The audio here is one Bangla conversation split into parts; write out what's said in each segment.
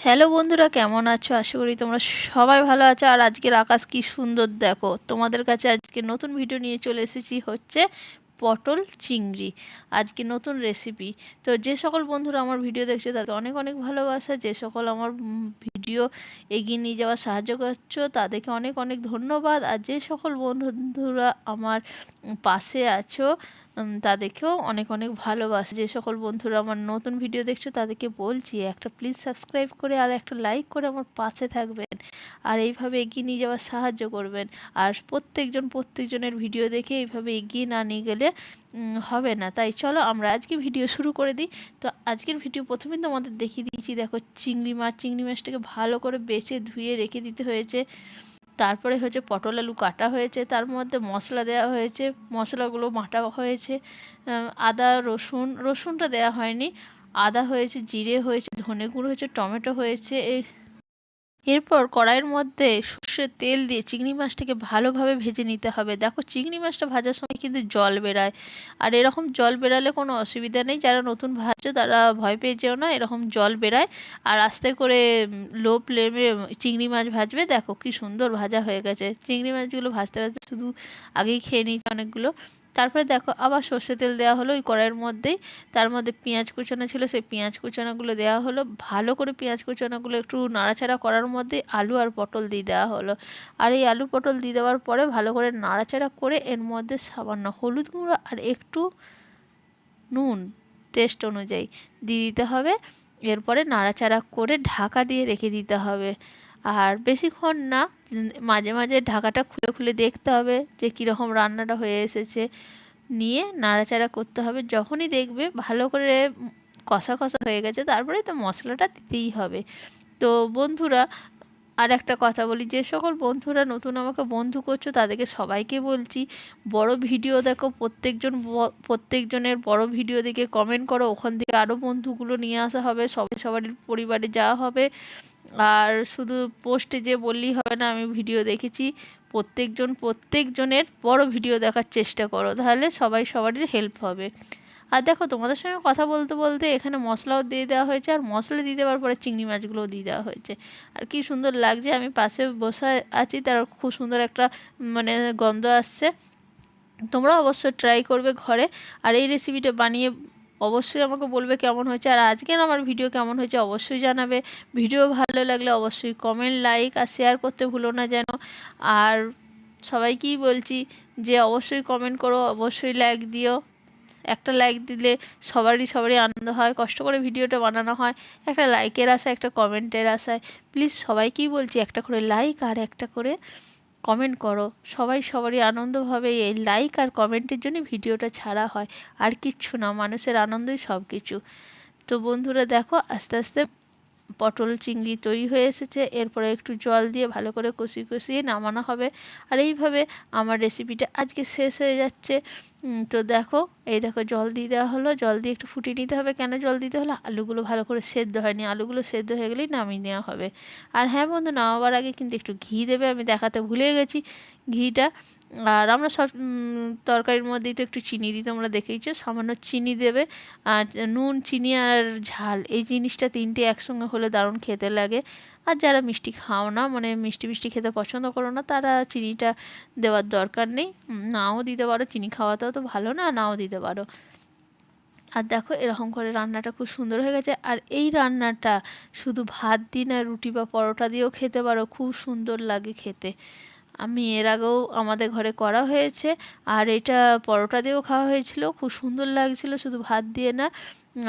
হ্যালো বন্ধুরা, কেমন আছো? আশা করি তোমরা সবাই ভালো আছো। আর আজকের আকাশ কি সুন্দর দেখো। তোমাদের কাছে আজকে নতুন ভিডিও নিয়ে চলে এসেছি, হচ্ছে পটল চিংড়ি। আজকে নতুন রেসিপি। তো যে সকল বন্ধুরা আমার ভিডিও দেখছো তাদের অনেক অনেক ভালোবাসা। যে সকল আমার ভিডিও এগিয়ে নিয়ে যাওয়ার সাহায্য করছো তাদেরকে অনেক অনেক ধন্যবাদ। আর যে সকল বন্ধুরা আমার পাশে আছো তাদেরকেও অনেক অনেক ভালোবাসা। যে সকল বন্ধুরা আমার নতুন ভিডিও দেখছো তাদেরকে বলছি একটা প্লিজ সাবস্ক্রাইব করে আর একটা লাইক করে আমার পাশে থাকবেন, আর এইভাবে এগিয়ে নিয়ে যাওয়ার সাহায্য করবেন। আর প্রত্যেকজনের ভিডিও দেখে এইভাবে এগিয়ে না নিয়ে গেলে হবে না। তাই চলো আমরা আজকে ভিডিও শুরু করে দিই। তো আজকের ভিডিও প্রথমেই তোমাদের দেখিয়ে দিয়েছি, দেখো চিংড়ি মাছটাকে ভালো করে বেছে ধুয়ে রেখে দিতে হয়েছে। তারপরে হচ্ছে পটল আলু কাটা হয়েছে, তার মধ্যে মশলা দেওয়া হয়েছে, মশলাগুলো বাটা হয়েছে। আদা রসুনটা দেওয়া হয়নি, আদা হয়েছে, জিরে হয়েছে, ধনে গুঁড়ো হয়েছে, টমেটো হয়েছে। এরপর কড়াইয়ের মধ্যে সর্ষের তেল দিয়ে চিংড়ি মাছটাকে ভালোভাবে ভেজে নিতে হবে। দেখো চিংড়ি মাছটা ভাজার সময় কিন্তু জল বেরায়, আর এরকম জল বেরালে কোনো অসুবিধা নেই। যারা নতুন ভাজছো তারা ভয় পেয়ে যেও না, এরকম জল বেরায়। আর আস্তে করে লো ফ্লেমে চিংড়ি মাছ ভাজবে। দেখো কি সুন্দর ভাজা হয়ে গেছে চিংড়ি মাছগুলো। ভাজতে ভাজতে শুধু আগেই খেয়ে নিয়েছে অনেকগুলো। তারপরে দেখো আবার সর্ষে তেল দেওয়া হলো ওই কড়াইয়ের মধ্যেই। তার মধ্যে পেঁয়াজ কুচানো ছিল, সেই পেঁয়াজ কুচানোগুলো দেওয়া হলো। ভালো করে পেঁয়াজ কুচানোগুলো একটু নাড়াচাড়া করার মধ্যে আলু আর পটল দিয়ে দেওয়া হলো। আর এই আলু পটল দিয়ে দেওয়ার পরে ভালো করে নাড়াচাড়া করে এর মধ্যে সামান্য হলুদ গুঁড়ো আর একটু নুন টেস্ট অনুযায়ী দিয়ে দিতে হবে। এরপরে নাড়াচাড়া করে ঢাকা দিয়ে রেখে দিতে হবে। আর বেশিক্ষণ না, মাঝে মাঝে ঢাকাটা খুলে খুলে দেখতে হবে যে কীরকম রান্নাটা হয়ে এসেছে। নিয়ে নাড়াচাড়া করতে হবে। যখনই দেখবে ভালো করে কষা কষা হয়ে গেছে তারপরে তো মশলাটা দিতেই হবে। তো বন্ধুরা, আর একটা কথা বলি, যে সকল বন্ধুরা নতুন আমাকে বন্ধু করছো তাদেরকে সবাইকে বলছি, বড় ভিডিও দেখো, প্রত্যেকজনের বড় ভিডিও দেখে কমেন্ট করো, ওখান থেকে আরও বন্ধুগুলো নিয়ে আসা হবে, সবারই পরিবারে যাওয়া হবে। আর শুধু পোস্টে যে বললেই হবে না আমি ভিডিও দেখেছি। প্রত্যেকজনের বড় ভিডিও দেখার চেষ্টা করো, তাহলে সবারই হেল্প হবে। আর দেখো তোমাদের সঙ্গে কথা বলতে বলতে এখানে মশলাও দিয়ে দেওয়া হয়েছে, আর মশলা দিয়ে দেওয়ার পরে চিংড়ি মাছগুলোও দিয়ে দেওয়া হয়েছে। আর কি সুন্দর লাগছে, আমি পাশে বসে আছি, তার খুব সুন্দর একটা গন্ধ আসছে। তোমরা অবশ্যই ট্রাই করবে ঘরে, আর এই রেসিপিটা বানিয়ে অবশ্যই আমাকে বলবে কেমন হয়েছে। আর আজকের আমার ভিডিও কেমন হয়েছে অবশ্যই জানাবে। ভিডিও ভালো লাগলে অবশ্যই কমেন্ট, লাইক আর শেয়ার করতে ভুলো না যেন। আর সবাইকেই বলছি যে অবশ্যই কমেন্ট করো, অবশ্যই লাইক দিও। একটা লাইক দিলে সবারই আনন্দ হয়। কষ্ট করে ভিডিওটা বানানো হয় একটা লাইকের আশায়, একটা কমেন্টের আশায়। প্লিজ সবাইকেই বলছি একটা করে লাইক আর একটা করে কমেন্ট করো। সবারই আনন্দভাবে এই লাইক আর কমেন্টের জন্য ভিডিওটা ছাড়া হয়, আর কিচ্ছু না। মানুষের আনন্দই সব কিছু। তো বন্ধুরা দেখো আস্তে আস্তে পটল চিংড়ি তৈরি হয়ে এসেছে। এরপরে একটু জল দিয়ে ভালো করে কষিয়ে নামানো হবে। আর এইভাবে আমার রেসিপিটা আজকে শেষ হয়ে যাচ্ছে। তো দেখো জল দিয়ে দেওয়া হলো, জল দিয়ে একটু ফুটিয়ে নিতে হবে। কেন জল দিতে হলো? আলুগুলো ভালো করে সেদ্ধ হয়নি, আলুগুলো সেদ্ধ হয়ে গেলেই নামিয়ে নেওয়া হবে। আর হ্যাঁ বন্ধু, নামাবার আগে কিন্তু একটু ঘি দেবে, আমি দেখাতে ভুলে গেছি ঘিটা। আর আমরা সব তরকারির মধ্যেই তো একটু চিনি দিই, তোমরা দেখেইছো, সামান্য চিনি দেবে। আর নুন, চিনি আর ঝাল, এই জিনিসটা তিনটে একসঙ্গে হলে দারুণ খেতে লাগে। আর যারা মিষ্টি খাও না, মিষ্টি খেতে পছন্দ করো না, তারা চিনিটা দেওয়ার দরকার নেই, নাও দিতে পারো। চিনি খাওয়াতেও তো ভালো না, নাও দিতে পারো। আর দেখো এরকম করে রান্নাটা খুব সুন্দর হয়ে গেছে। আর এই রান্নাটা শুধু ভাত দিয়ে না, রুটি বা পরোটা দিয়েও খেতে পারো, খুব সুন্দর লাগে খেতে। আমি এর আগেও আমাদের ঘরে করা হয়েছে, আর এটা পরোটা দিয়েও খাওয়া হয়েছিল, খুব সুন্দর লাগছিল, শুধু ভাত দিয়ে না।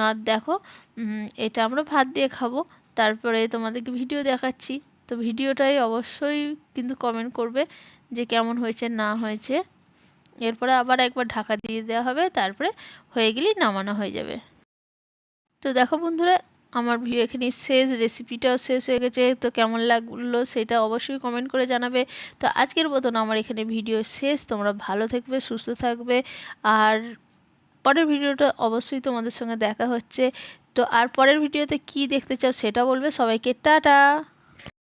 আর দেখো এটা আমরা ভাত দিয়ে খাবো। তারপরে তোমাদেরকে ভিডিও দেখাচ্ছি। তো ভিডিওটাই অবশ্যই কিন্তু কমেন্ট করবে যে কেমন হয়েছে না হয়েছে। এরপরে আবার একবার ঢাকা দিয়ে দেওয়া হবে, তারপরে হয়ে গেলেই নামানো হয়ে যাবে। তো দেখো বন্ধুরা, আমার ভিডিও এখানে শেষ, রেসিপিটাও শেষ হয়ে গেছে। তো কেমন লাগলো সেটা অবশ্যই কমেন্ট করে জানাবে। তো আজকের মতন আমার এখানে ভিডিও শেষ। তোমরা ভালো থাকবে, সুস্থ থাকবে। আর পরের ভিডিওটা অবশ্যই তোমাদের সঙ্গে দেখা হচ্ছে। তো আর পরের ভিডিওতে কি দেখতে চাও সেটা বলবে। সবাইকে টাটা।